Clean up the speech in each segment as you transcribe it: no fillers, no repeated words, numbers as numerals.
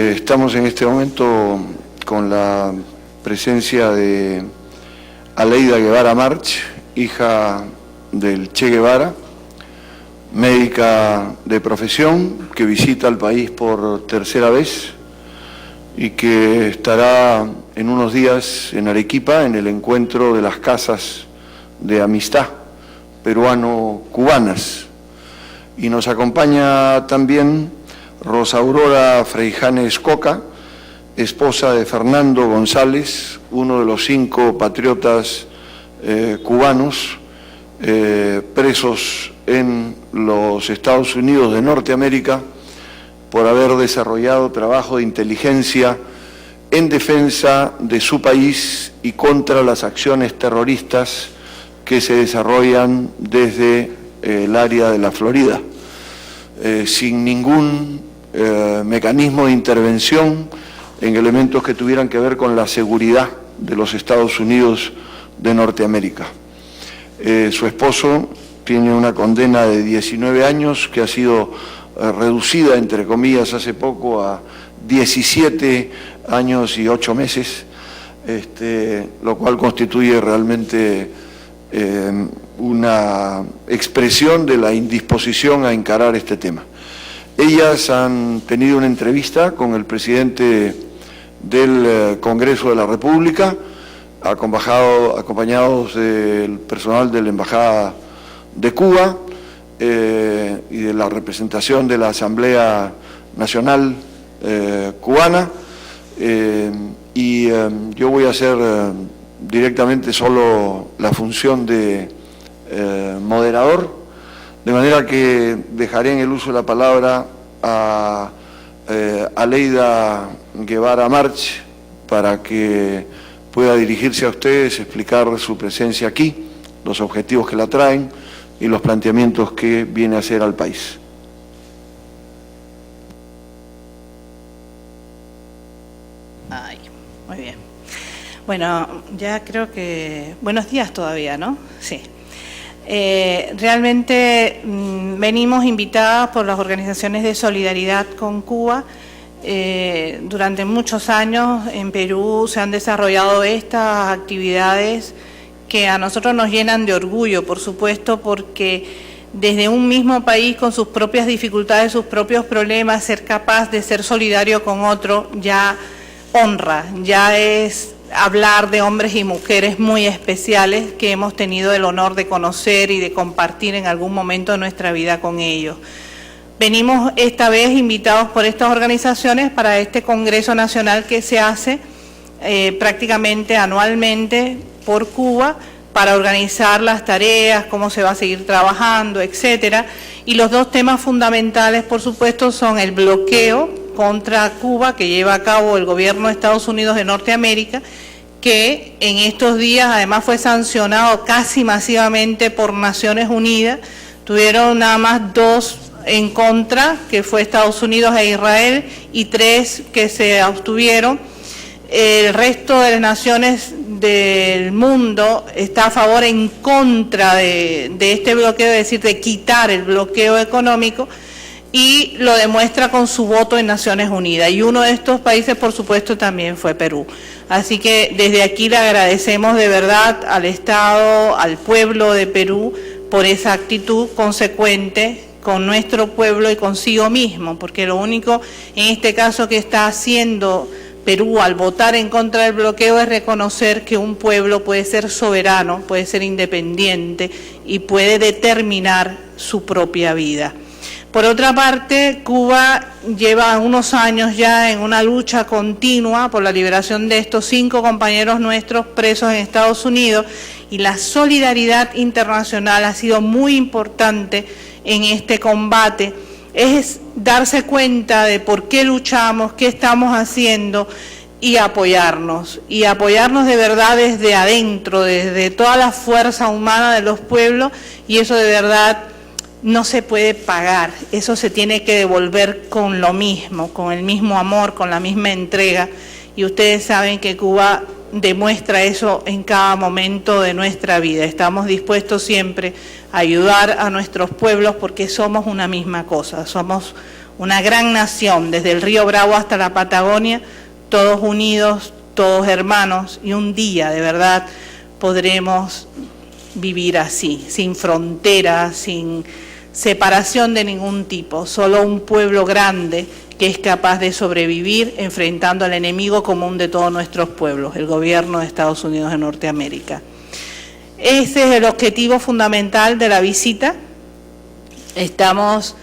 Estamos en este momento con la presencia de Aleida Guevara March, hija del Che Guevara, médica de profesión que visita el país por tercera vez y que estará en unos días en Arequipa en el encuentro de las casas de amistad peruano-cubanas. Y nos acompaña también Rosa Aurora Freijanes Coca, esposa de Fernando González, uno de los 5 patriotas cubanos presos en los Estados Unidos de Norteamérica por haber desarrollado trabajo de inteligencia en defensa de su país y contra las acciones terroristas que se desarrollan desde el área de la Florida, sin ningún mecanismo de intervención en elementos que tuvieran que ver con la seguridad de los Estados Unidos de Norteamérica. Su esposo tiene una condena de 19 años que ha sido reducida, entre comillas, hace poco a 17 años y 8 meses, lo cual constituye realmente una expresión de la indisposición a encarar este tema. Ellas han tenido una entrevista con el presidente del Congreso de la República, acompañados del personal de la Embajada de Cuba y de la representación de la Asamblea Nacional cubana, yo voy a hacer directamente solo la función de moderador, de manera que dejaré en el uso de la palabra a Aleida Guevara March para que pueda dirigirse a ustedes, explicar su presencia aquí, los objetivos que la traen y los planteamientos que viene a hacer al país. Ay, muy bien. Bueno, ya creo que... Buenos días todavía, ¿no? Sí. Realmente venimos invitadas por las organizaciones de solidaridad con Cuba. Durante muchos años en Perú se han desarrollado estas actividades que a nosotros nos llenan de orgullo, por supuesto, porque desde un mismo país con sus propias dificultades, sus propios problemas, ser capaz de ser solidario con otro ya honra, ya es hablar de hombres y mujeres muy especiales que hemos tenido el honor de conocer y de compartir en algún momento de nuestra vida con ellos. Venimos esta vez invitados por estas organizaciones para este Congreso Nacional que se hace prácticamente anualmente por Cuba para organizar las tareas, cómo se va a seguir trabajando, etcétera. Y los 2 temas fundamentales, por supuesto, son el bloqueo contra Cuba que lleva a cabo el gobierno de Estados Unidos de Norteamérica, que en estos días además fue sancionado casi masivamente por Naciones Unidas. Tuvieron nada más 2 en contra, que fue Estados Unidos e Israel, y 3 que se abstuvieron. El resto de las naciones del mundo está a favor, en contra de este bloqueo, es decir, de quitar el bloqueo económico, y lo demuestra con su voto en Naciones Unidas. Y uno de estos países, por supuesto, también fue Perú. Así que desde aquí le agradecemos de verdad al Estado, al pueblo de Perú, por esa actitud consecuente con nuestro pueblo y consigo mismo, porque lo único en este caso que está haciendo Perú al votar en contra del bloqueo es reconocer que un pueblo puede ser soberano, puede ser independiente y puede determinar su propia vida. Por otra parte, Cuba lleva unos años ya en una lucha continua por la liberación de estos 5 compañeros nuestros presos en Estados Unidos, y la solidaridad internacional ha sido muy importante en este combate. Es darse cuenta de por qué luchamos, qué estamos haciendo y apoyarnos de verdad desde adentro, desde toda la fuerza humana de los pueblos, y eso de verdad no se puede pagar, eso se tiene que devolver con lo mismo, con el mismo amor, con la misma entrega, y ustedes saben que Cuba demuestra eso en cada momento de nuestra vida. Estamos dispuestos siempre a ayudar a nuestros pueblos porque somos una misma cosa, somos una gran nación, desde el río Bravo hasta la Patagonia, todos unidos, todos hermanos, y un día de verdad podremos vivir así, sin fronteras, sin separación de ningún tipo, solo un pueblo grande que es capaz de sobrevivir enfrentando al enemigo común de todos nuestros pueblos, el gobierno de Estados Unidos de Norteamérica. Ese es el objetivo fundamental de la visita. Estamos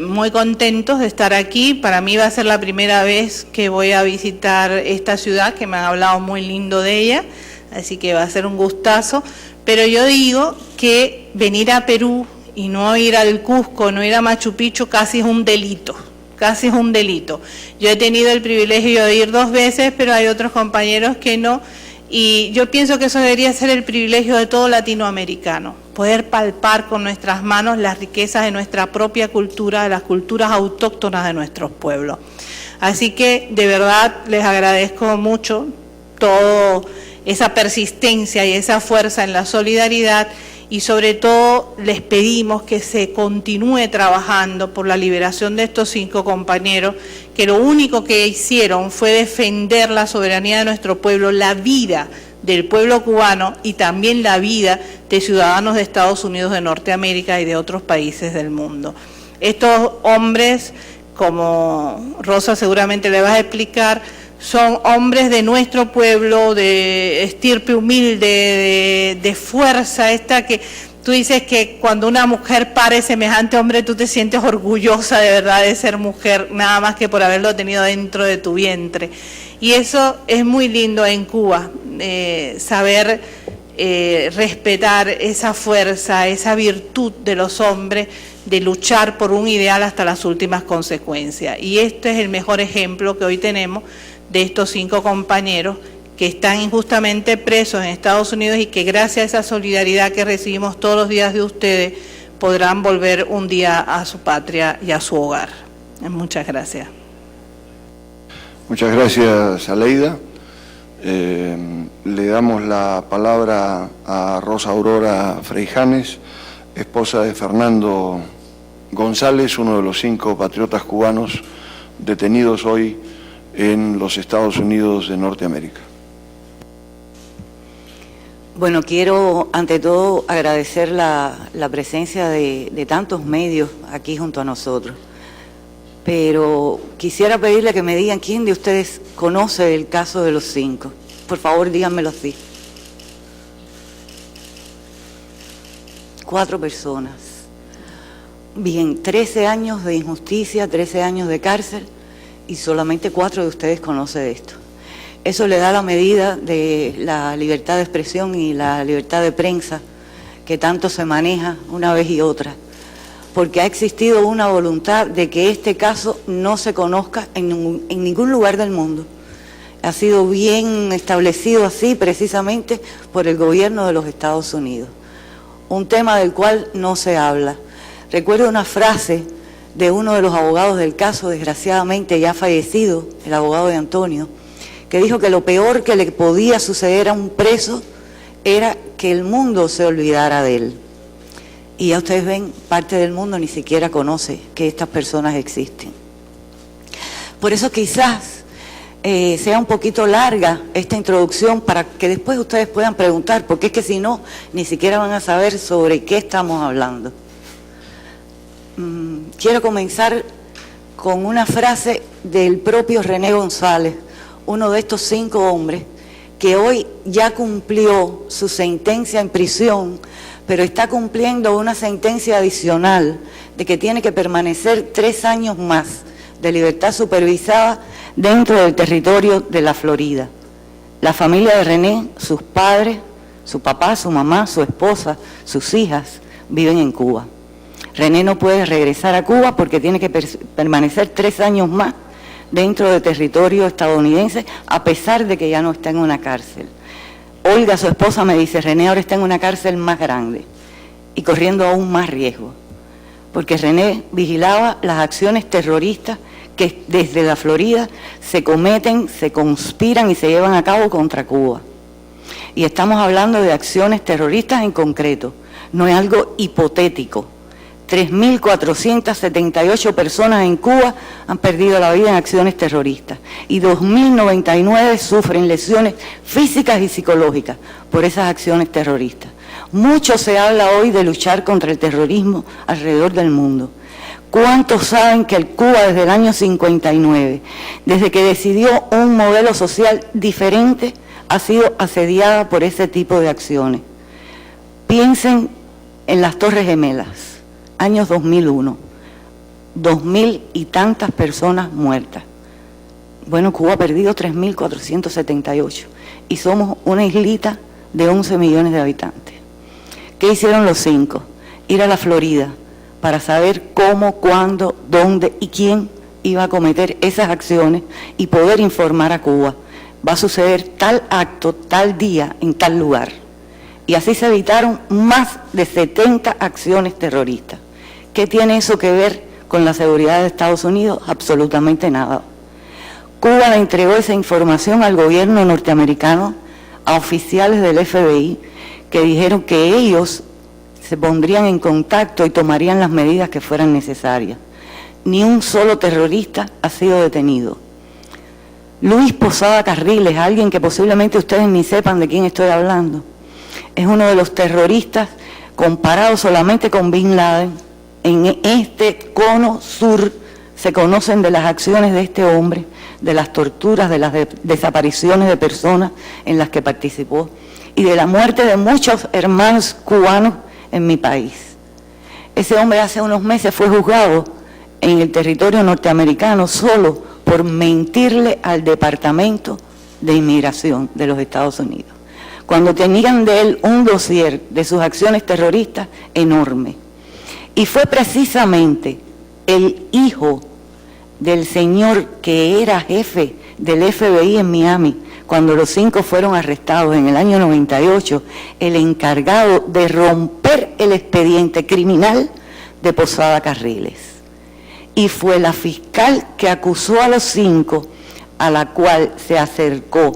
muy contentos de estar aquí. Para mí va a ser la primera vez que voy a visitar esta ciudad, que me han hablado muy lindo de ella, así que va a ser un gustazo. Pero yo digo que venir a Perú y no ir al Cusco, no ir a Machu Picchu, casi es un delito. Casi es un delito. Yo he tenido el privilegio de ir 2 veces, pero hay otros compañeros que no, y yo pienso que eso debería ser el privilegio de todo latinoamericano, poder palpar con nuestras manos las riquezas de nuestra propia cultura, de las culturas autóctonas de nuestros pueblos. Así que de verdad les agradezco mucho toda esa persistencia y esa fuerza en la solidaridad, y sobre todo les pedimos que se continúe trabajando por la liberación de estos 5 compañeros, que lo único que hicieron fue defender la soberanía de nuestro pueblo, la vida del pueblo cubano y también la vida de ciudadanos de Estados Unidos de Norteamérica y de otros países del mundo. Estos hombres, como Rosa seguramente le va a explicar, son hombres de nuestro pueblo, de estirpe humilde, de fuerza, esta que tú dices que cuando una mujer pare semejante hombre, tú te sientes orgullosa de verdad de ser mujer, nada más que por haberlo tenido dentro de tu vientre. Y eso es muy lindo en Cuba, saber respetar esa fuerza, esa virtud de los hombres, de luchar por un ideal hasta las últimas consecuencias. Y este es el mejor ejemplo que hoy tenemos de estos 5 compañeros que están injustamente presos en Estados Unidos y que gracias a esa solidaridad que recibimos todos los días de ustedes podrán volver un día a su patria y a su hogar. Muchas gracias. Muchas gracias, Aleida. Le damos la palabra a Rosa Aurora Freijanes, esposa de Fernando González, uno de los 5 patriotas cubanos detenidos hoy en los Estados Unidos de Norteamérica. Bueno, quiero ante todo agradecer la presencia de tantos medios aquí junto a nosotros, pero quisiera pedirle que me digan quién de ustedes conoce el caso de los 5. Por favor, díganmelo así. 4 personas. Bien, 13 años de injusticia, 13 años de cárcel, y solamente 4 de ustedes conocen de esto. Eso le da la medida de la libertad de expresión y la libertad de prensa que tanto se maneja una vez y otra, porque ha existido una voluntad de que este caso no se conozca en ningún lugar del mundo. Ha sido bien establecido así precisamente por el gobierno de los Estados Unidos, un tema del cual no se habla. Recuerdo una frase de uno de los abogados del caso, desgraciadamente ya fallecido, el abogado de Antonio, que dijo que lo peor que le podía suceder a un preso era que el mundo se olvidara de él. Y ya ustedes ven, parte del mundo ni siquiera conoce que estas personas existen. Por eso quizás sea un poquito larga esta introducción para que después ustedes puedan preguntar, porque es que si no, ni siquiera van a saber sobre qué estamos hablando. Quiero comenzar con una frase del propio René González, uno de estos 5 hombres que hoy ya cumplió su sentencia en prisión, pero está cumpliendo una sentencia adicional de que tiene que permanecer 3 años más de libertad supervisada dentro del territorio de la Florida. La familia de René, sus padres, su papá, su mamá, su esposa, sus hijas, viven en Cuba. René no puede regresar a Cuba porque tiene que permanecer 3 años más dentro del territorio estadounidense, a pesar de que ya no está en una cárcel. Olga, su esposa, me dice, René ahora está en una cárcel más grande y corriendo aún más riesgo, porque René vigilaba las acciones terroristas que desde la Florida se cometen, se conspiran y se llevan a cabo contra Cuba. Y estamos hablando de acciones terroristas en concreto, no es algo hipotético. 3.478 personas en Cuba han perdido la vida en acciones terroristas y 2.099 sufren lesiones físicas y psicológicas por esas acciones terroristas. Mucho se habla hoy de luchar contra el terrorismo alrededor del mundo. ¿Cuántos saben que Cuba desde el año 59, desde que decidió un modelo social diferente, ha sido asediada por ese tipo de acciones? Piensen en las Torres Gemelas, años 2001, 2.000 y tantas personas muertas. Bueno, Cuba ha perdido 3.478 y somos una islita de 11 millones de habitantes. ¿Qué hicieron los 5? Ir a la Florida para saber cómo, cuándo, dónde y quién iba a cometer esas acciones y poder informar a Cuba. Va a suceder tal acto, tal día, en tal lugar. Y así se evitaron más de 70 acciones terroristas. ¿Qué tiene eso que ver con la seguridad de Estados Unidos? Absolutamente nada. Cuba le entregó esa información al gobierno norteamericano, a oficiales del FBI, que dijeron que ellos se pondrían en contacto y tomarían las medidas que fueran necesarias. Ni un solo terrorista ha sido detenido. Luis Posada Carriles, alguien que posiblemente ustedes ni sepan de quién estoy hablando, es uno de los terroristas comparado solamente con Bin Laden. En este cono sur se conocen de las acciones de este hombre, de las torturas, de las desapariciones de personas en las que participó y de la muerte de muchos hermanos cubanos en mi país. Ese hombre hace unos meses fue juzgado en el territorio norteamericano solo por mentirle al Departamento de Inmigración de los Estados Unidos, cuando tenían de él un dossier de sus acciones terroristas enorme. Y fue precisamente el hijo del señor que era jefe del FBI en Miami, cuando los 5 fueron arrestados en el año 98, el encargado de romper el expediente criminal de Posada Carriles. Y fue la fiscal que acusó a los 5, a la cual se acercó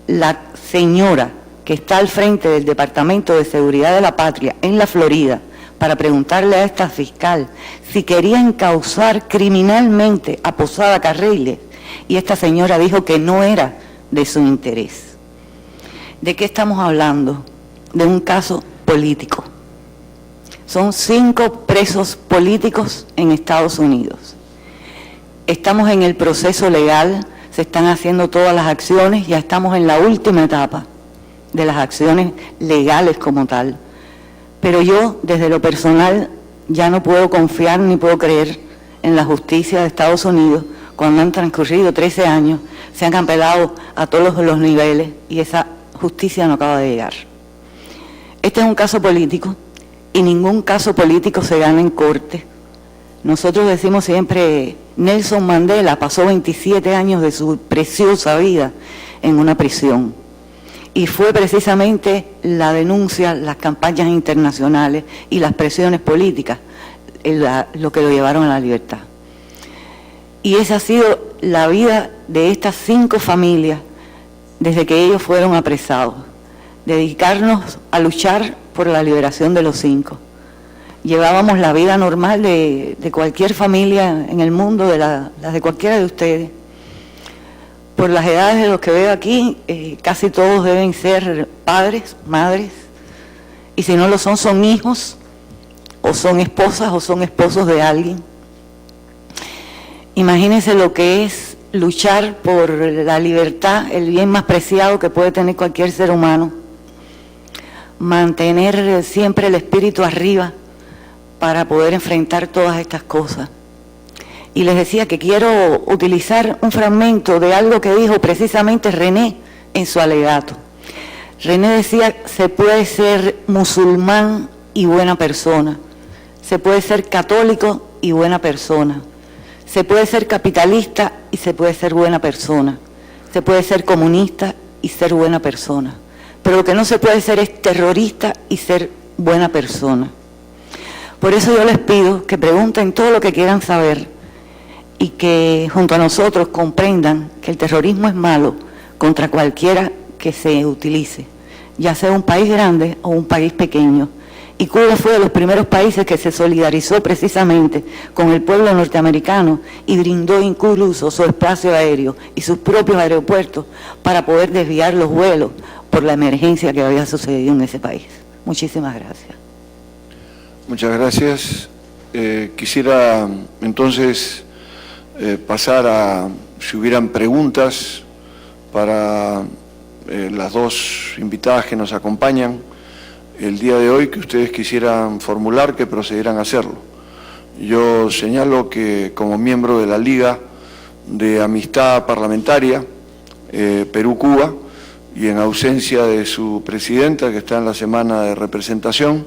la señora que está al frente del Departamento de Seguridad de la Patria en la Florida, para preguntarle a esta fiscal si quería encausar criminalmente a Posada Carriles, y esta señora dijo que no era de su interés. ¿De qué estamos hablando? De un caso político. Son 5 presos políticos en Estados Unidos. Estamos en el proceso legal, se están haciendo todas las acciones, ya estamos en la última etapa de las acciones legales como tal. Pero yo, desde lo personal, ya no puedo confiar ni puedo creer en la justicia de Estados Unidos cuando han transcurrido 13 años, se han apelado a todos los niveles y esa justicia no acaba de llegar. Este es un caso político y ningún caso político se gana en corte. Nosotros decimos siempre, Nelson Mandela pasó 27 años de su preciosa vida en una prisión. Y fue precisamente la denuncia, las campañas internacionales y las presiones políticas lo que lo llevaron a la libertad. Y esa ha sido la vida de estas 5 familias desde que ellos fueron apresados. Dedicarnos a luchar por la liberación de los 5. Llevábamos la vida normal de cualquier familia en el mundo, las de cualquiera de ustedes. Por las edades de los que veo aquí, casi todos deben ser padres, madres, y si no lo son, son hijos, o son esposas, o son esposos de alguien. Imagínense lo que es luchar por la libertad, el bien más preciado que puede tener cualquier ser humano. Mantener siempre el espíritu arriba para poder enfrentar todas estas cosas. Y les decía que quiero utilizar un fragmento de algo que dijo precisamente René en su alegato. René decía, se puede ser musulmán y buena persona, se puede ser católico y buena persona, se puede ser capitalista y se puede ser buena persona, se puede ser comunista y ser buena persona, pero lo que no se puede ser es terrorista y ser buena persona. Por eso yo les pido que pregunten todo lo que quieran saber, y que junto a nosotros comprendan que el terrorismo es malo contra cualquiera que se utilice, ya sea un país grande o un país pequeño, Y Cuba fue de los primeros países que se solidarizó precisamente con el pueblo norteamericano y brindó incluso su espacio aéreo y sus propios aeropuertos para poder desviar los vuelos por la emergencia que había sucedido en ese país. Muchísimas gracias. Muchas gracias. Quisiera entonces pasar a, si hubieran preguntas para las dos invitadas que nos acompañan el día de hoy, que ustedes quisieran formular, que procedieran a hacerlo. Yo señalo que como miembro de la Liga de Amistad Parlamentaria Perú-Cuba, y en ausencia de su presidenta, que está en la semana de representación,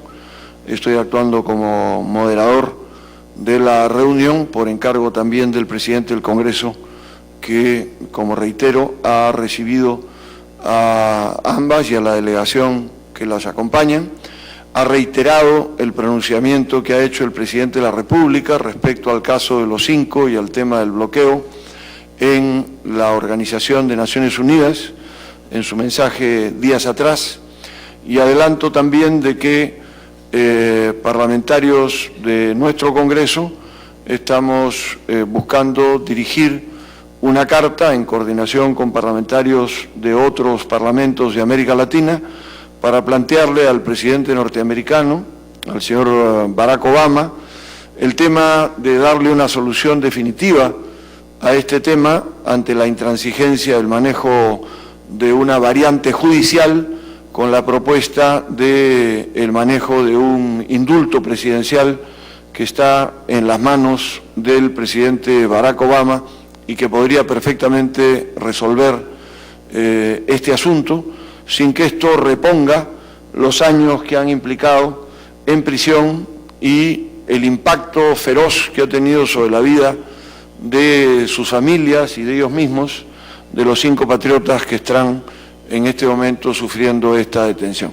estoy actuando como moderador de la reunión por encargo también del presidente del Congreso, que, como reitero, ha recibido a ambas y a la delegación que las acompañan, ha reiterado el pronunciamiento que ha hecho el presidente de la República respecto al caso de los 5 y al tema del bloqueo en la Organización de Naciones Unidas, en su mensaje días atrás, y adelanto también de que parlamentarios de nuestro Congreso estamos buscando dirigir una carta en coordinación con parlamentarios de otros parlamentos de América Latina para plantearle al presidente norteamericano, al señor Barack Obama, el tema de darle una solución definitiva a este tema ante la intransigencia del manejo de una variante judicial con la propuesta del manejo de un indulto presidencial que está en las manos del presidente Barack Obama y que podría perfectamente resolver este asunto sin que esto reponga los años que han implicado en prisión y el impacto feroz que ha tenido sobre la vida de sus familias y de ellos mismos, de los 5 patriotas que están en este momento sufriendo esta detención.